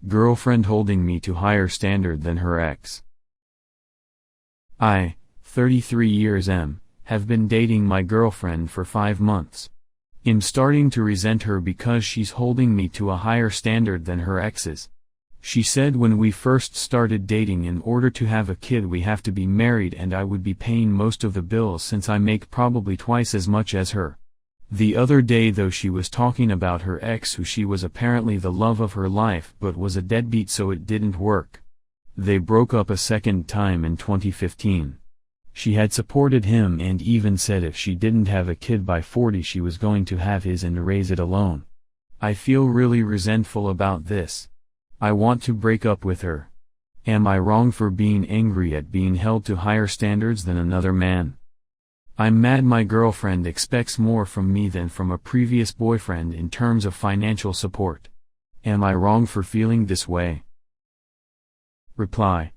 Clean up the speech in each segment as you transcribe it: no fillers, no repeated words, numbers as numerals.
Girlfriend holding me to higher standard than her ex. I, 33 years have been dating my girlfriend for 5 months. I'm starting to resent her because she's holding me to a higher standard than her exes. She said when we first started dating in order to have a kid we have to be married and I would be paying most of the bills since I make probably twice as much as her. The other day though she was talking about her ex who she was apparently the love of her life but was a deadbeat so it didn't work. They broke up a second time in 2015. She had supported him and even said if she didn't have a kid by 40 she was going to have his and raise it alone. I feel really resentful about this. I want to break up with her. Am I wrong for being angry at being held to higher standards than another man? I'm mad my girlfriend expects more from me than from a previous boyfriend in terms of financial support. Am I wrong for feeling this way? Reply.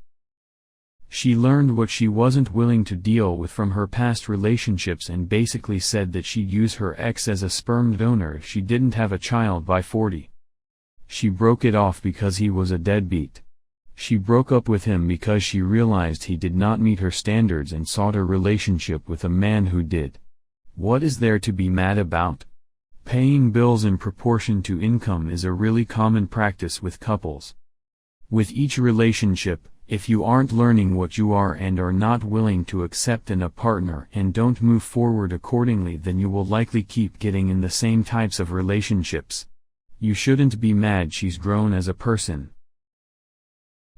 She learned what she wasn't willing to deal with from her past relationships and basically said that she'd use her ex as a sperm donor if she didn't have a child by 40. She broke it off because he was a deadbeat. She broke up with him because she realized he did not meet her standards and sought a relationship with a man who did. What is there to be mad about? Paying bills in proportion to income is a really common practice with couples. With each relationship, if you aren't learning what you are and are not willing to accept in a partner and don't move forward accordingly, then you will likely keep getting in the same types of relationships. You shouldn't be mad she's grown as a person.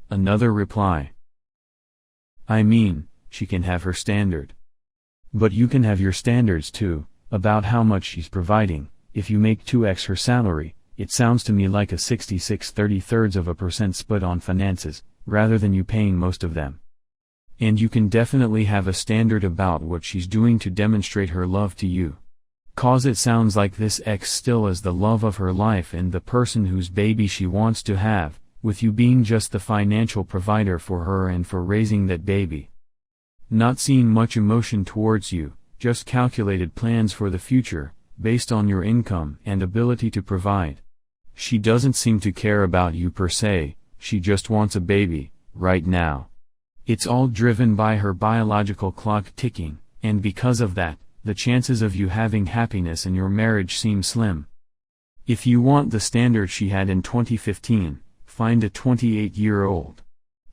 Another reply. I mean, she can have her standard. But you can have your standards too, about how much she's providing. If you make 2x her salary, it sounds to me like a 66-33% split on finances, rather than you paying most of them. And you can definitely have a standard about what she's doing to demonstrate her love to you. Cause it sounds like this ex still is the love of her life and the person whose baby she wants to have, with you being just the financial provider for her and for raising that baby. Not seeing much emotion towards you, just calculated plans for the future, based on your income and ability to provide. She doesn't seem to care about you per se, she just wants a baby, right now. It's all driven by her biological clock ticking, and because of that, the chances of you having happiness in your marriage seem slim. If you want the standard she had in 2015, find a 28-year-old.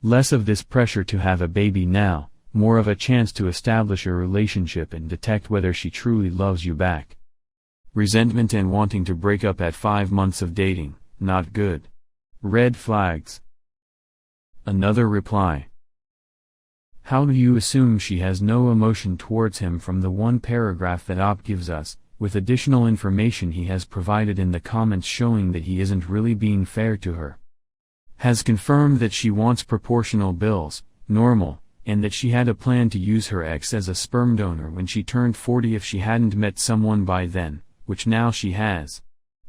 Less of this pressure to have a baby now, more of a chance to establish a relationship and detect whether she truly loves you back. Resentment and wanting to break up at 5 months of dating, not good. Red flags. Another reply. How do you assume she has no emotion towards him from the one paragraph that Op gives us, with additional information he has provided in the comments showing that he isn't really being fair to her? Has confirmed that she wants proportional bills, normal, and that she had a plan to use her ex as a sperm donor when she turned 40 if she hadn't met someone by then, which now she has.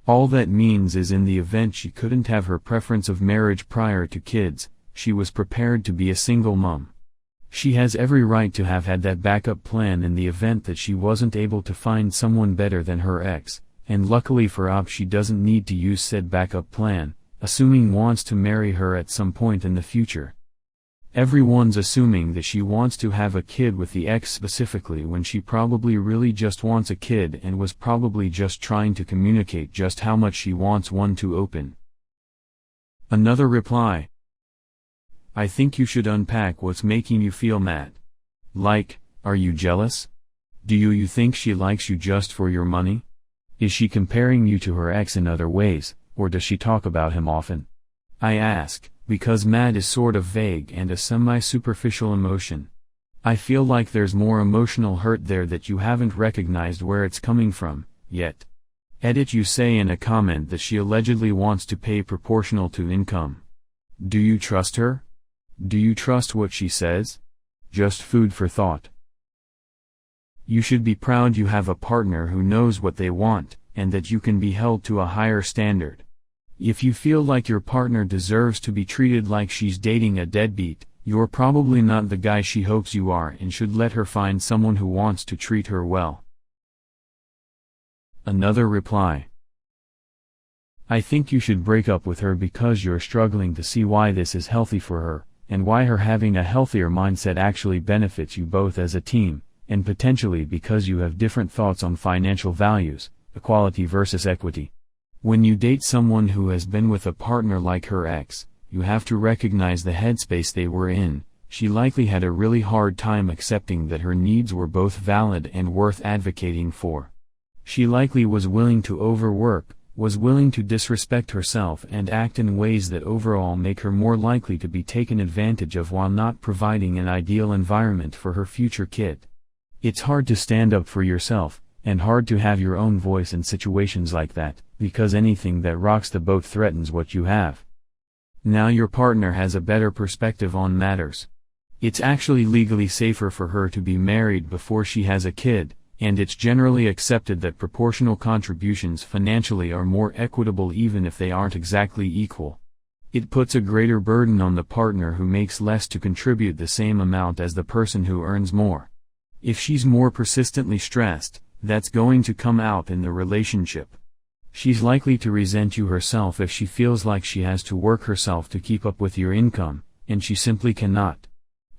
All that means is in the event she couldn't have her preference of marriage prior to kids, she was prepared to be a single mom. She has every right to have had that backup plan in the event that she wasn't able to find someone better than her ex, and luckily for Op she doesn't need to use said backup plan, assuming wants to marry her at some point in the future. Everyone's assuming that she wants to have a kid with the ex specifically when she probably really just wants a kid and was probably just trying to communicate just how much she wants one to open. Another reply. I think you should unpack what's making you feel mad. Like, are you jealous? Do you think she likes you just for your money? Is she comparing you to her ex in other ways, or does she talk about him often? I ask, because mad is sort of vague and a semi-superficial emotion. I feel like there's more emotional hurt there that you haven't recognized where it's coming from, yet. Edit. You say in a comment that she allegedly wants to pay proportional to income. Do you trust her? Do you trust what she says? Just food for thought. You should be proud you have a partner who knows what they want, and that you can be held to a higher standard. If you feel like your partner deserves to be treated like she's dating a deadbeat, you're probably not the guy she hopes you are and should let her find someone who wants to treat her well. Another reply. I think you should break up with her because you're struggling to see why this is healthy for her, and why her having a healthier mindset actually benefits you both as a team, and potentially because you have different thoughts on financial values, equality versus equity. When you date someone who has been with a partner like her ex, you have to recognize the headspace they were in. She likely had a really hard time accepting that her needs were both valid and worth advocating for. She likely was willing to overwork, was willing to disrespect herself and act in ways that overall make her more likely to be taken advantage of while not providing an ideal environment for her future kid. It's hard to stand up for yourself, and hard to have your own voice in situations like that, because anything that rocks the boat threatens what you have. Now your partner has a better perspective on matters. It's actually legally safer for her to be married before she has a kid, and it's generally accepted that proportional contributions financially are more equitable even if they aren't exactly equal. It puts a greater burden on the partner who makes less to contribute the same amount as the person who earns more. If she's more persistently stressed, that's going to come out in the relationship. She's likely to resent you herself if she feels like she has to work herself to keep up with your income, and she simply cannot.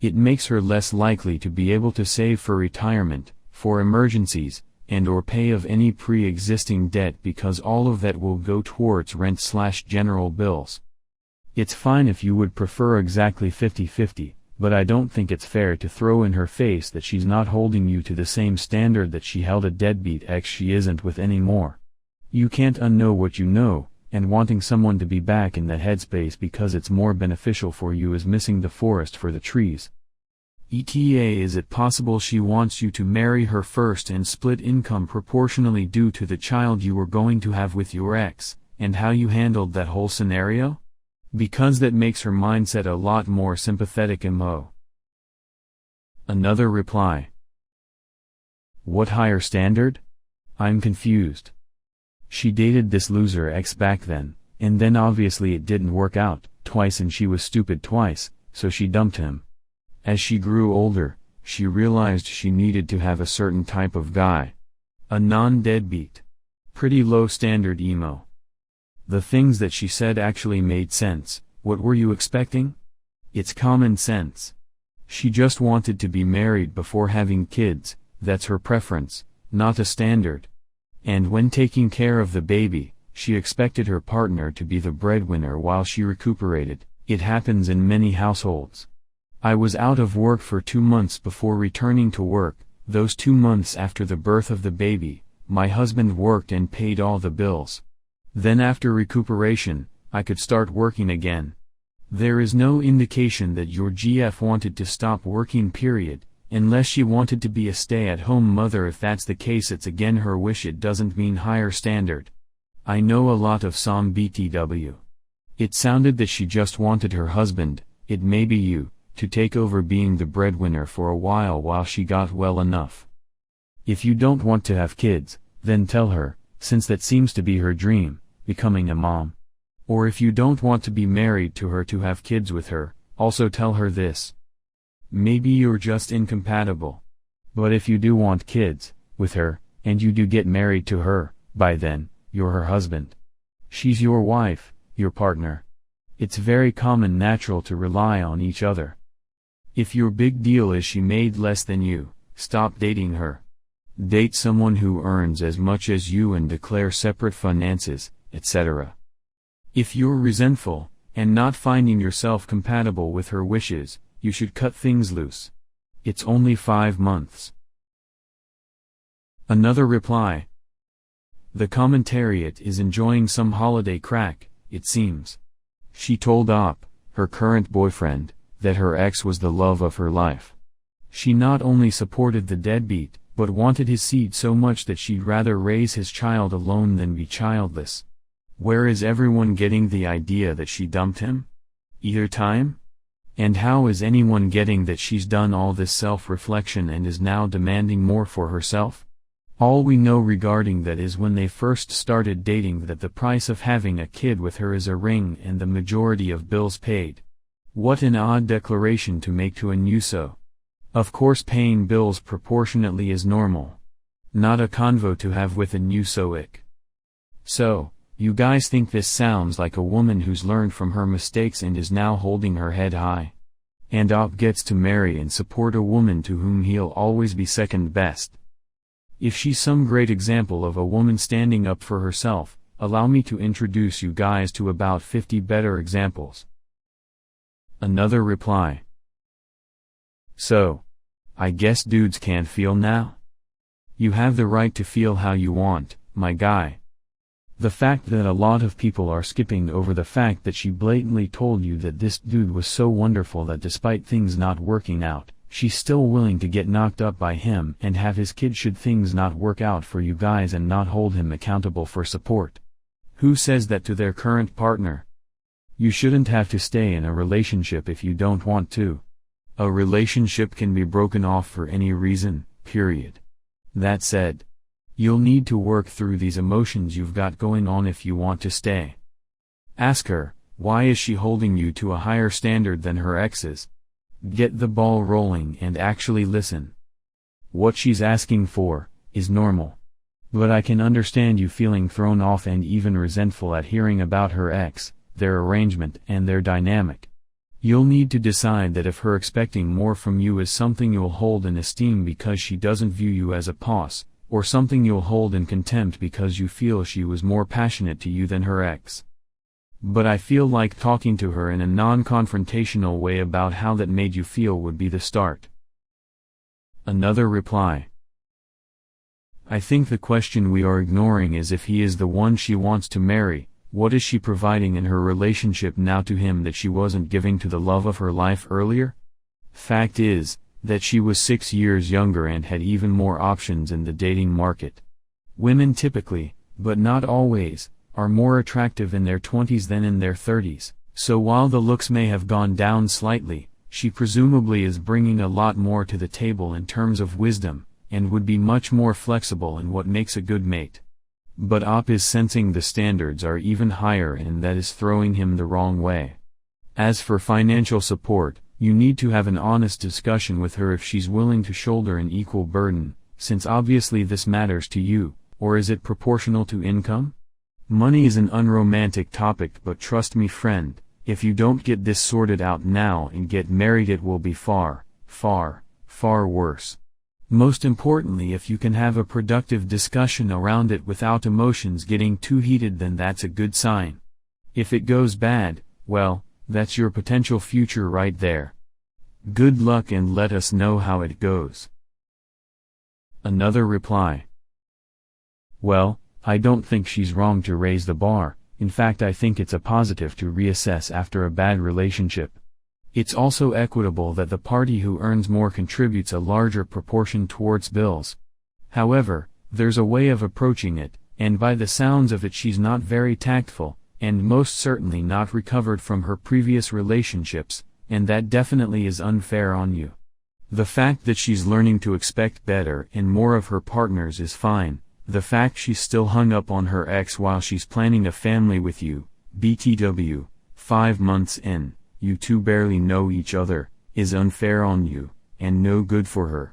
It makes her less likely to be able to save for retirement, for emergencies, and/or pay of any pre-existing debt because all of that will go towards rent/general bills. It's fine if you would prefer exactly 50-50, but I don't think it's fair to throw in her face that she's not holding you to the same standard that she held a deadbeat ex she isn't with anymore. You can't unknow what you know, and wanting someone to be back in that headspace because it's more beneficial for you is missing the forest for the trees. ETA, is it possible she wants you to marry her first and split income proportionally due to the child you were going to have with your ex, and how you handled that whole scenario? Because that makes her mindset a lot more sympathetic. Mo. Another reply. What higher standard? I'm confused. She dated this loser ex back then, and then obviously it didn't work out, twice, and she was stupid twice, so she dumped him. As she grew older, she realized she needed to have a certain type of guy. A non-deadbeat. Pretty low standard emo. The things that she said actually made sense. What were you expecting? It's common sense. She just wanted to be married before having kids, that's her preference, not a standard. And when taking care of the baby, she expected her partner to be the breadwinner while she recuperated. It happens in many households. I was out of work for 2 months before returning to work. Those 2 months after the birth of the baby, my husband worked and paid all the bills. Then after recuperation, I could start working again. There is no indication that your GF wanted to stop working, period, unless she wanted to be a stay-at-home mother. If that's the case, it's again her wish. It doesn't mean higher standard. I know a lot of some BTW. It sounded that she just wanted her husband, it may be you, to take over being the breadwinner for a while she got well enough. If you don't want to have kids, then tell her, since that seems to be her dream, becoming a mom. Or if you don't want to be married to her to have kids with her, also tell her this. Maybe you're just incompatible. But if you do want kids with her, and you do get married to her, by then, you're her husband. She's your wife, your partner. It's very common natural to rely on each other. If your big deal is she made less than you, stop dating her. Date someone who earns as much as you and declare separate finances, etc. If you're resentful, and not finding yourself compatible with her wishes, you should cut things loose. It's only 5 months. Another reply. The commentariat is enjoying some holiday crack, it seems. She told her current boyfriend, that her ex was the love of her life. She not only supported the deadbeat, but wanted his seed so much that she'd rather raise his child alone than be childless. Where is everyone getting the idea that she dumped him? Either time? And how is anyone getting that she's done all this self-reflection and is now demanding more for herself? All we know regarding that is when they first started dating that the price of having a kid with her is a ring and the majority of bills paid. What an odd declaration to make to a NUSO. Of course paying bills proportionately is normal. Not a convo to have with a NUSOic. So, You guys think this sounds like a woman who's learned from her mistakes and is now holding her head high. And Op gets to marry and support a woman to whom he'll always be second best. If she's some great example of a woman standing up for herself, allow me to introduce you guys to about 50 better examples. Another reply. So, I guess dudes can't feel now? You have the right to feel how you want, my guy. The fact that a lot of people are skipping over the fact that she blatantly told you that this dude was so wonderful that despite things not working out, she's still willing to get knocked up by him and have his kid should things not work out for you guys and not hold him accountable for support. Who says that to their current partner? You shouldn't have to stay in a relationship if you don't want to. A relationship can be broken off for any reason, period. That said, you'll need to work through these emotions you've got going on if you want to stay. Ask her, why is she holding you to a higher standard than her exes? Get the ball rolling and actually listen. What she's asking for is normal. But I can understand you feeling thrown off and even resentful at hearing about her ex, their arrangement and their dynamic. You'll need to decide that if her expecting more from you is something you'll hold in esteem because she doesn't view you as a boss, or something you'll hold in contempt because you feel she was more passionate to you than her ex. But I feel like talking to her in a non-confrontational way about how that made you feel would be the start. Another reply. I think the question we are ignoring is if he is the one she wants to marry, what is she providing in her relationship now to him that she wasn't giving to the love of her life earlier? Fact is, that she was 6 years younger and had even more options in the dating market. Women typically, but not always, are more attractive in their 20s than in their 30s, so while the looks may have gone down slightly, she presumably is bringing a lot more to the table in terms of wisdom, and would be much more flexible in what makes a good mate. But Op is sensing the standards are even higher and that is throwing him the wrong way. As for financial support, you need to have an honest discussion with her if she's willing to shoulder an equal burden, since obviously this matters to you, or is it proportional to income? Money is an unromantic topic, but trust me friend, if you don't get this sorted out now and get married it will be far, far, far worse. Most importantly, if you can have a productive discussion around it without emotions getting too heated, then that's a good sign. If it goes bad, well, that's your potential future right there. Good luck and let us know how it goes. Another reply. Well, I don't think she's wrong to raise the bar. In fact, I think it's a positive to reassess after a bad relationship. It's also equitable that the party who earns more contributes a larger proportion towards bills. However, there's a way of approaching it, and by the sounds of it she's not very tactful, and most certainly not recovered from her previous relationships, and that definitely is unfair on you. The fact that she's learning to expect better and more of her partners is fine. The fact she's still hung up on her ex while she's planning a family with you, BTW, 5 months in, you two barely know each other, is unfair on you, and no good for her.